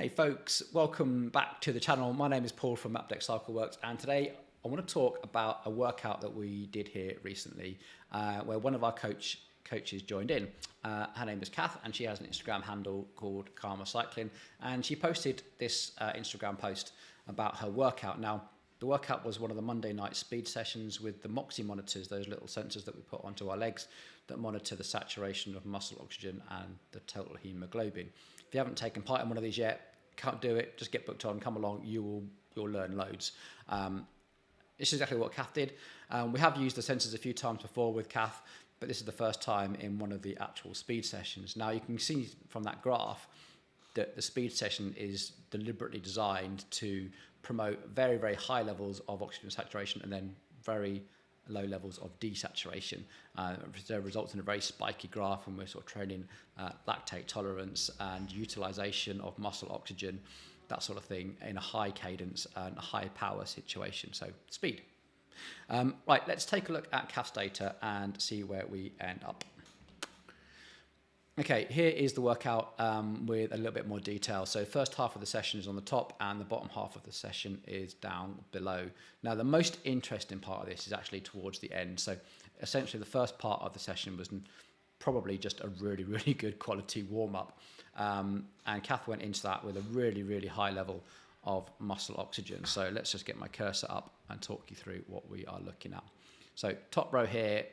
Hey folks, welcome back to the channel. My name is Paul from Mapdeck Cycle Works, and today I want to talk about a workout that we did here recently where one of our coaches joined in. Her name is Kath, and she has an Instagram handle called Karma Cycling, and she posted this Instagram post about her workout. Now, the workout was one of the Monday night speed sessions with the Moxy monitors, those little sensors that we put onto our legs that monitor the saturation of muscle oxygen and the total hemoglobin. If you haven't taken part in one of these yet, can't do it, just get booked on, come along, you'll learn loads. This is exactly what Kath did. We have used the sensors a few times before with Kath, but this is the first time in one of the actual speed sessions. Now you can see from that graph that the speed session is deliberately designed to promote very, very high levels of oxygen saturation and then very low levels of desaturation. It results in a very spiky graph, and we're sort of training lactate tolerance and utilization of muscle oxygen, that sort of thing, in a high cadence and a high power situation. So speed. Right, let's take a look at Kath's data and see where we end up. Okay, here is the workout with a little bit more detail. So first half of the session is on the top and the bottom half of the session is down below. Now, the most interesting part of this is actually towards the end. So essentially the first part of the session was probably just a really, really good quality warm-up. And Kath went into that with a really, really high level of muscle oxygen. So let's just get my cursor up and talk you through what we are looking at. So top row here,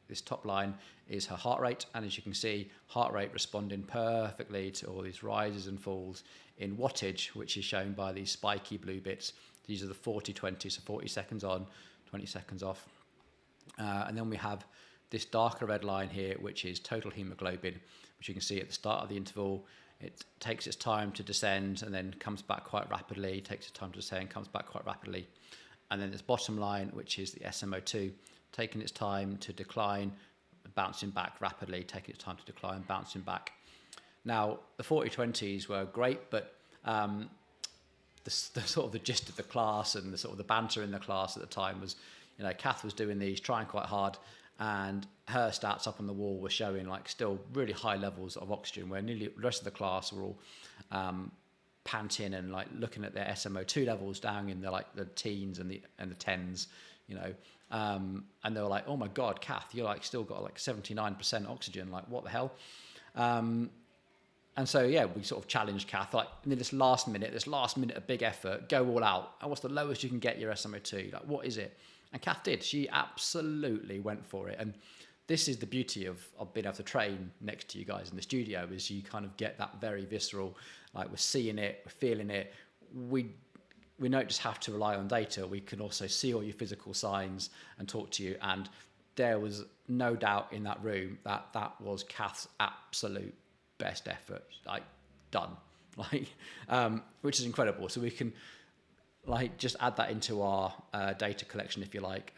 this top line is her heart rate, and as you can see, heart rate responding perfectly to all these rises and falls in wattage, which is shown by these spiky blue bits. These are the 40-20, so 40 seconds on, 20 seconds off. And then we have this darker red line here, which is total hemoglobin, which you can see at the start of the interval. It takes its time to descend and then comes back quite rapidly, takes its time to descend, comes back quite rapidly. And then this bottom line, which is the Sm02, taking its time to decline, bouncing back rapidly, taking its time to decline, bouncing back. Now, the 40-20s were great, but the sort of the gist of the class and the sort of the banter in the class at the time was, you know, Kath was doing these, trying quite hard, and her stats up on the wall were showing like still really high levels of oxygen, where nearly the rest of the class were all panting and like looking at their Sm02 levels down in the teens and the tens, you know. And they were like, oh my God, Kath, you're like still got like 79% oxygen, like what the hell? And so, yeah, we sort of challenged Kath, like in this last minute of big effort, go all out. And what's the lowest you can get your Sm02? Like, what is it? And Kath did. She absolutely went for it. And this is the beauty of being able to train next to you guys in the studio, is you kind of get that very visceral, like we're seeing it, we're feeling it. We don't just have to rely on data. We can also see all your physical signs and talk to you. And there was no doubt in that room that that was Kath's absolute best effort, like done, like, which is incredible. So we can like just add that into our data collection, if you like,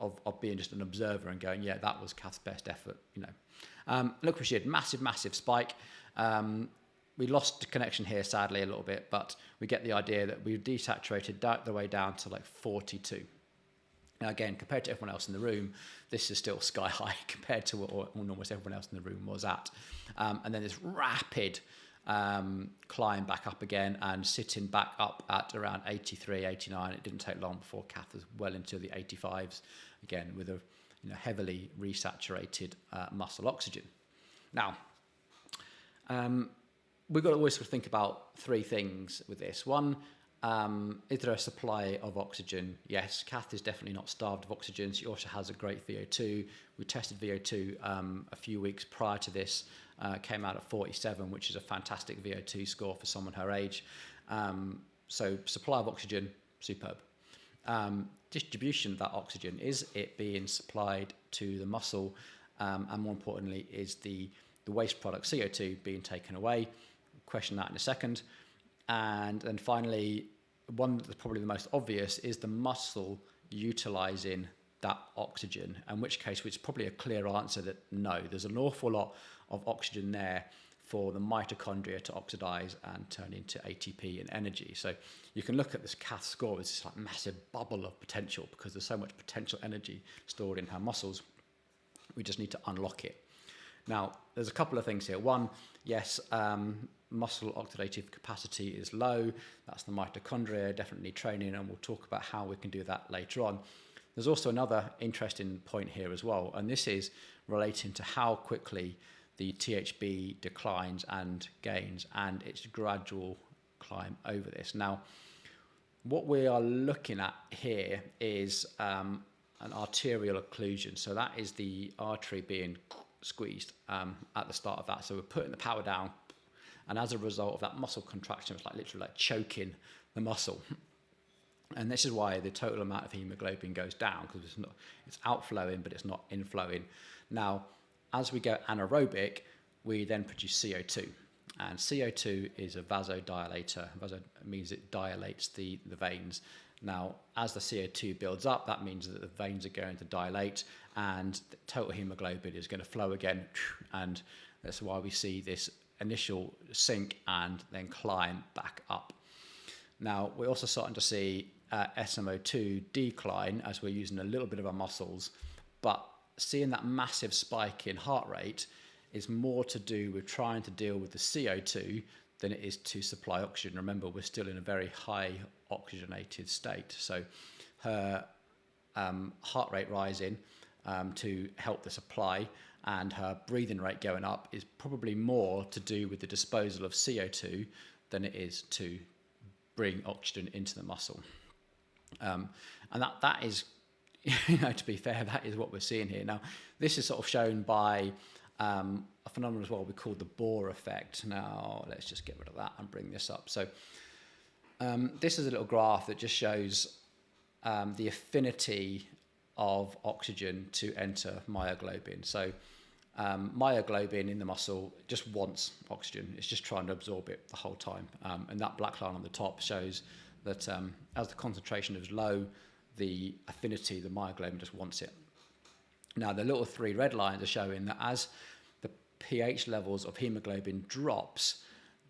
of being just an observer and going, yeah, that was Kath's best effort, you know. Look what she did, massive spike. We lost the connection here, sadly, a little bit, but we get the idea that we desaturated the way down to like 42. Now, again, compared to everyone else in the room, this is still sky high compared to what almost everyone else in the room was at. And then this rapid climb back up again and sitting back up at around 83, 89. It didn't take long before Kath was well into the 85s, again, with a heavily resaturated muscle oxygen. Now, we've got to always sort of think about three things with this. One, is there a supply of oxygen? Yes, Kath is definitely not starved of oxygen. She also has a great VO2. We tested VO2 a few weeks prior to this, came out at 47, which is a fantastic VO2 score for someone her age. So supply of oxygen, superb. Distribution of that oxygen, is it being supplied to the muscle? And more importantly, is the waste product, CO2, being taken away? Question that in a second. And then finally, one that's probably the most obvious is the muscle utilizing that oxygen, in which case it's probably a clear answer that no, there's an awful lot of oxygen there for the mitochondria to oxidize and turn into ATP and energy. So you can look at this Kath score as this like massive bubble of potential, because there's so much potential energy stored in her muscles. We just need to unlock it. Now, there's a couple of things here. One, yes, muscle oxidative capacity is low. That's the mitochondria, definitely training, and we'll talk about how we can do that later on. There's also another interesting point here as well, and this is relating to how quickly the THB declines and gains, and its gradual climb over this. Now, what we are looking at here is an arterial occlusion. So that is the artery being squeezed at the start of that. So we're putting the power down, and as a result of that muscle contraction, it's like literally like choking the muscle. And this is why the total amount of hemoglobin goes down, because it's outflowing, but it's not inflowing. Now, as we go anaerobic, we then produce CO2. And CO2 is a vasodilator. Vaso means it dilates the veins. Now, as the CO2 builds up, that means that the veins are going to dilate and the total hemoglobin is going to flow again. And that's why we see this initial sink and then climb back up. Now, we're also starting to see Sm02 decline as we're using a little bit of our muscles, but seeing that massive spike in heart rate is more to do with trying to deal with the CO2 than it is to supply oxygen. Remember, we're still in a very high oxygenated state. So her heart rate rising to help the supply and her breathing rate going up is probably more to do with the disposal of CO2 than it is to bring oxygen into the muscle. And that is, to be fair, that is what we're seeing here. Now, this is sort of shown by a phenomenon as well we call the Bohr effect. Now, let's just get rid of that and bring this up. So this is a little graph that just shows the affinity of oxygen to enter myoglobin. So myoglobin in the muscle just wants oxygen. It's just trying to absorb it the whole time. And that black line on the top shows that as the concentration is low, the affinity, the myoglobin just wants it. Now, the little three red lines are showing that as the pH levels of hemoglobin drops,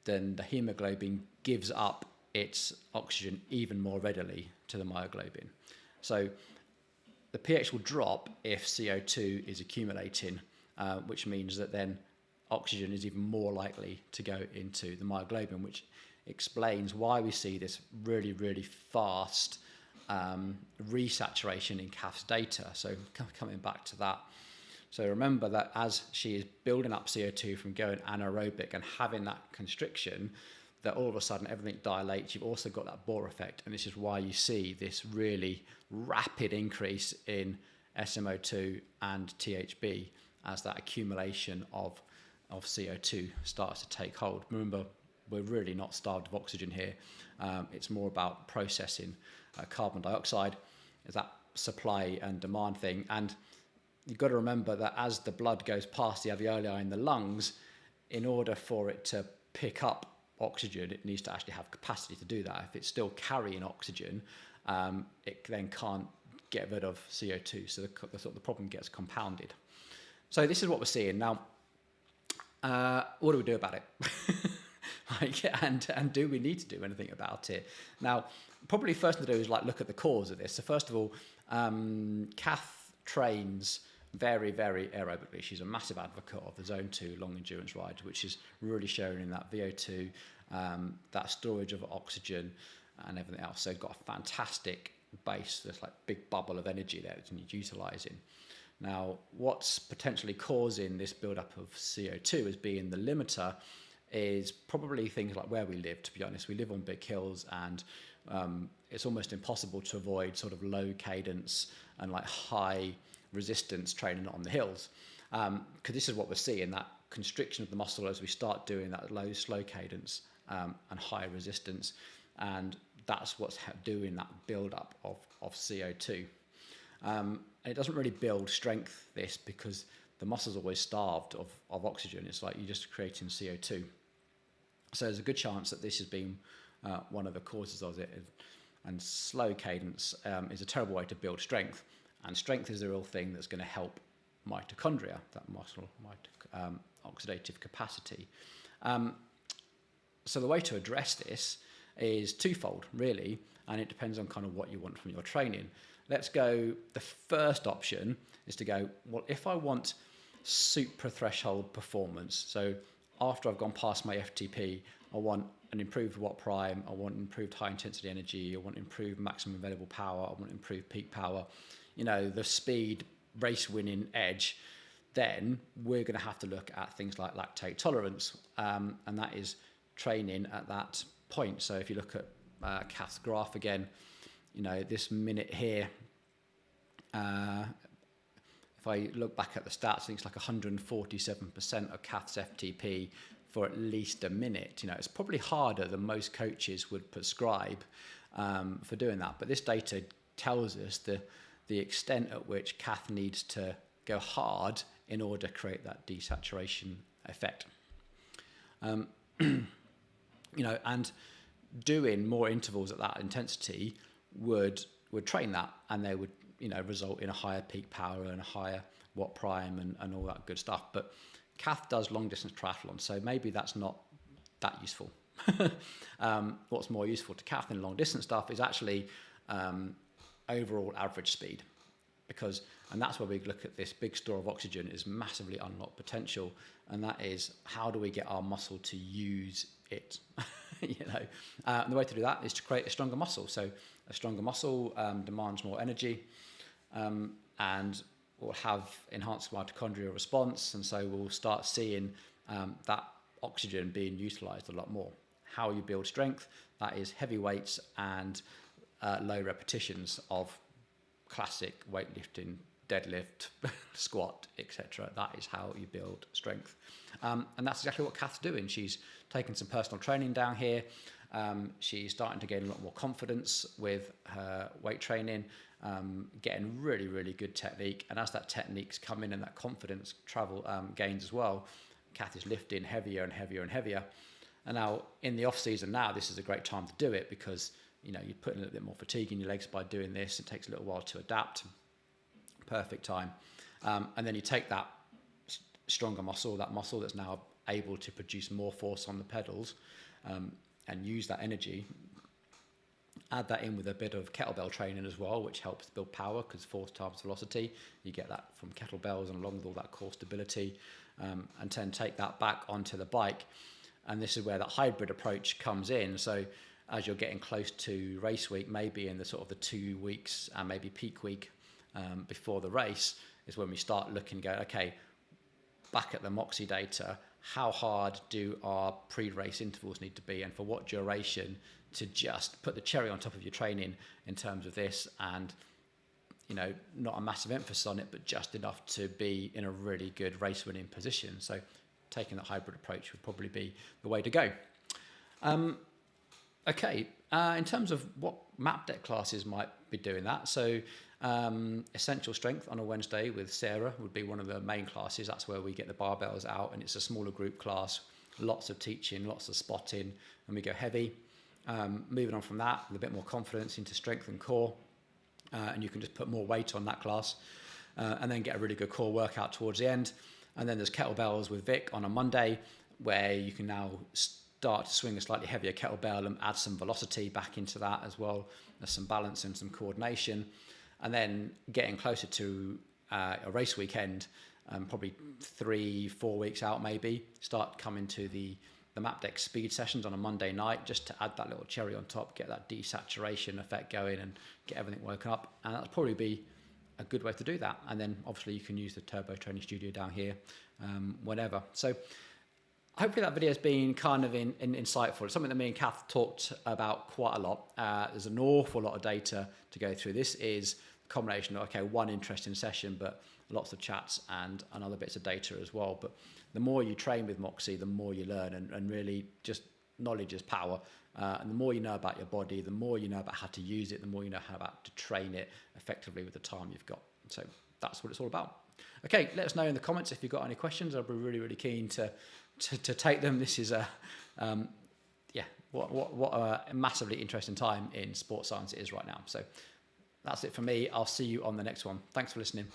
then the hemoglobin gives up its oxygen even more readily to the myoglobin. So the pH will drop if CO2 is accumulating, which means that then oxygen is even more likely to go into the myoglobin, which explains why we see this really, really fast resaturation in CAF's data. So coming back to that. So remember that as she is building up CO2 from going anaerobic and having that constriction, that all of a sudden everything dilates. You've also got that Bohr effect, and this is why you see this really rapid increase in Sm02 and THB as that accumulation of CO2 starts to take hold. Remember, we're really not starved of oxygen here. It's more about processing carbon dioxide. Is that supply and demand thing. And you've got to remember that as the blood goes past the alveoli in the lungs, in order for it to pick up oxygen, it needs to actually have capacity to do that. If it's still carrying oxygen, it then can't get rid of CO2. So the problem gets compounded. So this is what we're seeing. Now, what do we do about it? And do we need to do anything about it? Now, probably first thing to do is look at the cause of this. So first of all, Kath trains very, very aerobically. She's a massive advocate of the Zone 2 long endurance rides, which is really shown in that VO2, that storage of oxygen and everything else. So got a fantastic base, this big bubble of energy there that you need utilising. Now, what's potentially causing this build-up of CO2 as being the limiter is probably things like where we live, to be honest. We live on big hills, and it's almost impossible to avoid sort of low cadence and high resistance training on the hills. Because this is what we're seeing, that constriction of the muscle as we start doing that low, slow cadence and high resistance. And that's what's doing that build-up of CO2. And it doesn't really build strength, this, because the muscle's always starved of oxygen. It's like you're just creating CO2. So there's a good chance that this has been one of the causes of it. And slow cadence is a terrible way to build strength. And strength is the real thing that's going to help mitochondria, that muscle oxidative capacity. So the way to address this is twofold, really, and it depends on kind of what you want from your training. Let's go, the first option is to go, well, if I want super threshold performance. So after I've gone past my FTP, I want an improved watt prime, I want improved high intensity energy, I want improved maximum available power, I want improved peak power, the speed, race winning edge. Then we're going to have to look at things like lactate tolerance, and that is training at that point. So if you look at Kath's graph again, this minute here, if I look back at the stats, I think it's like 147% of Kath's FTP for at least a minute. It's probably harder than most coaches would prescribe for doing that. But this data tells us the extent at which Kath needs to go hard in order to create that desaturation effect. And doing more intervals at that intensity would train that, and they would result in a higher peak power and a higher watt prime and all that good stuff. But Kath does long distance triathlon, so maybe that's not that useful. What's more useful to Kath in long distance stuff is actually overall average speed, and that's where we look at this big store of oxygen is massively unlocked potential, and that is how do we get our muscle to use it. And the way to do that is to create a stronger muscle. So a stronger muscle demands more energy, and will have enhanced mitochondrial response, and so we'll start seeing that oxygen being utilized a lot more. How you build strength, that is heavy weights and low repetitions of classic weightlifting, deadlift, squat, etc. That is how you build strength. And that's exactly what Kath's doing. She's taken some personal training down here. She's starting to gain a lot more confidence with her weight training, getting really, really good technique. And as that technique's coming and that confidence gains as well, Kath is lifting heavier and heavier and heavier. And now in the off season this is a great time to do it, because you're putting a little bit more fatigue in your legs by doing this. It takes a little while to adapt. Perfect time. And then you take that stronger muscle, that muscle that's now able to produce more force on the pedals, and use that energy. Add that in with a bit of kettlebell training as well, which helps build power, because force times velocity, you get that from kettlebells, and along with all that core stability, and then take that back onto the bike. And this is where that hybrid approach comes in. So as you're getting close to race week, maybe in the sort of the 2 weeks and maybe peak week before the race, is when we start looking, okay, back at the Moxy data, how hard do our pre-race intervals need to be, and for what duration, to just put the cherry on top of your training in terms of this, and not a massive emphasis on it, but just enough to be in a really good race winning position. So taking that hybrid approach would probably be the way to go. Okay, in terms of what map deck classes might be doing that, so essential strength on a Wednesday with Sarah would be one of the main classes. That's where we get the barbells out, and it's a smaller group class, lots of teaching, lots of spotting, and we go heavy. Moving on from that with a bit more confidence into strength and core, and you can just put more weight on that class, and then get a really good core workout towards the end. And then there's kettlebells with Vic on a Monday, where you can now start to swing a slightly heavier kettlebell and add some velocity back into that as well. There's some balance and some coordination. And then getting closer to a race weekend, probably 3-4 weeks out maybe, start coming to the map deck speed sessions on a Monday night, just to add that little cherry on top, get that desaturation effect going and get everything woken up. And that'll probably be a good way to do that. And then obviously you can use the Turbo Training Studio down here whenever. So hopefully that video has been kind of insightful. It's something that me and Kath talked about quite a lot. There's an awful lot of data to go through. This is a combination of, okay, one interesting session, but lots of chats and other bits of data as well. But the more you train with Moxy, the more you learn, and really just knowledge is power. And the more you know about your body, the more you know about how to use it, the more you know how to train it effectively with the time you've got. So that's what it's all about. Okay, let us know in the comments if you've got any questions. I'll be really, really keen to take them. This is what a massively interesting time in sports science it is right now. So that's it for me. I'll see you on the next one. Thanks for listening.